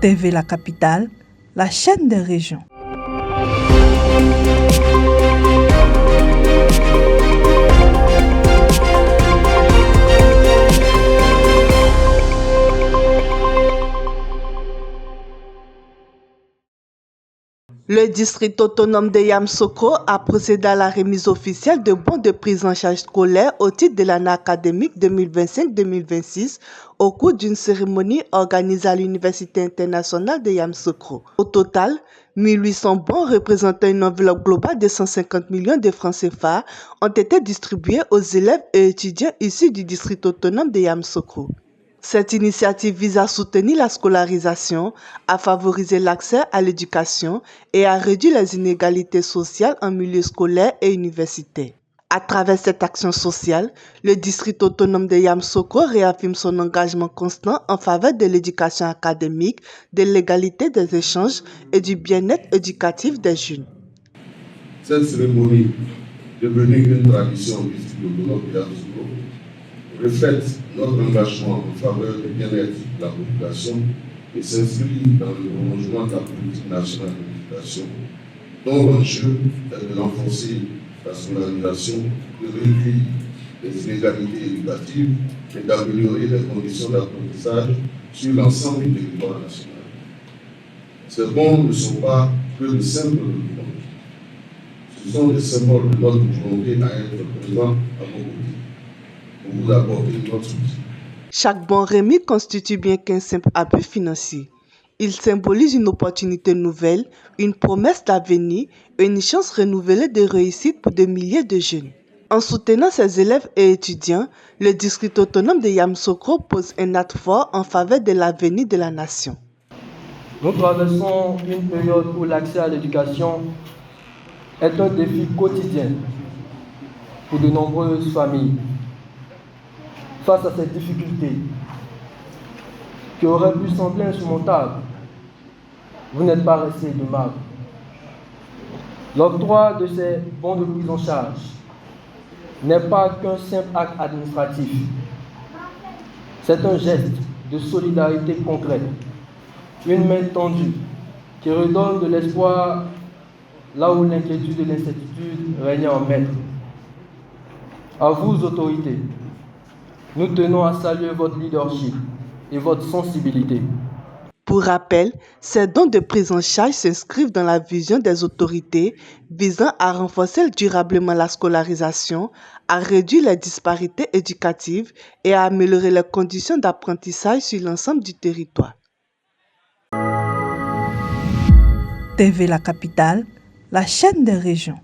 TV La Capitale, la chaîne des régions. Le district autonome de Yamoussoukro a procédé à la remise officielle de bons de prise en charge scolaire au titre de l'année académique 2025-2026 au cours d'une cérémonie organisée à l'Université internationale de Yamoussoukro. Au total, 1800 bons représentant une enveloppe globale de 150 millions de francs CFA ont été distribués aux élèves et étudiants issus du district autonome de Yamoussoukro. Cette initiative vise à soutenir la scolarisation, à favoriser l'accès à l'éducation et à réduire les inégalités sociales en milieu scolaire et universitaire. À travers cette action sociale, le district autonome de Yamoussoukro réaffirme son engagement constant en faveur de l'éducation académique, de l'égalité des échanges et du bien-être éducatif des jeunes. Cette cérémonie, devenue une tradition au district autonome de Yamoussoukro, reflète notre engagement en faveur du bien-être de la population et s'inscrit dans le prolongement de la politique nationale d'éducation, dont l'enjeu est de renforcer la scolarisation, de réduire les inégalités éducatives et d'améliorer les conditions d'apprentissage sur l'ensemble du territoire national. Ces bons ne sont pas que de simples documents. Ce sont des symboles de notre volonté à être présents à vos côtés. Pour vous apporter notre soutien. Chaque bon remis constitue bien qu'un simple appui financier. Il symbolise une opportunité nouvelle, une promesse d'avenir et une chance renouvelée de réussite pour des milliers de jeunes. En soutenant ses élèves et étudiants, le district autonome de Yamoussoukro pose un acte fort en faveur de l'avenir de la nation. Nous traversons une période où l'accès à l'éducation est un défi quotidien pour de nombreuses familles. Face à cette difficulté qui aurait pu sembler insurmontable, vous n'êtes pas resté de marbre. L'octroi de ces bons de prise en charge n'est pas qu'un simple acte administratif. C'est un geste de solidarité concrète, une main tendue qui redonne de l'espoir là où l'inquiétude et l'incertitude régnaient en maître. À vous, autorités, nous tenons à saluer votre leadership et votre sensibilité. Pour rappel, ces dons de prise en charge s'inscrivent dans la vision des autorités visant à renforcer durablement la scolarisation, à réduire les disparités éducatives et à améliorer les conditions d'apprentissage sur l'ensemble du territoire. TV La Capitale, la chaîne des régions.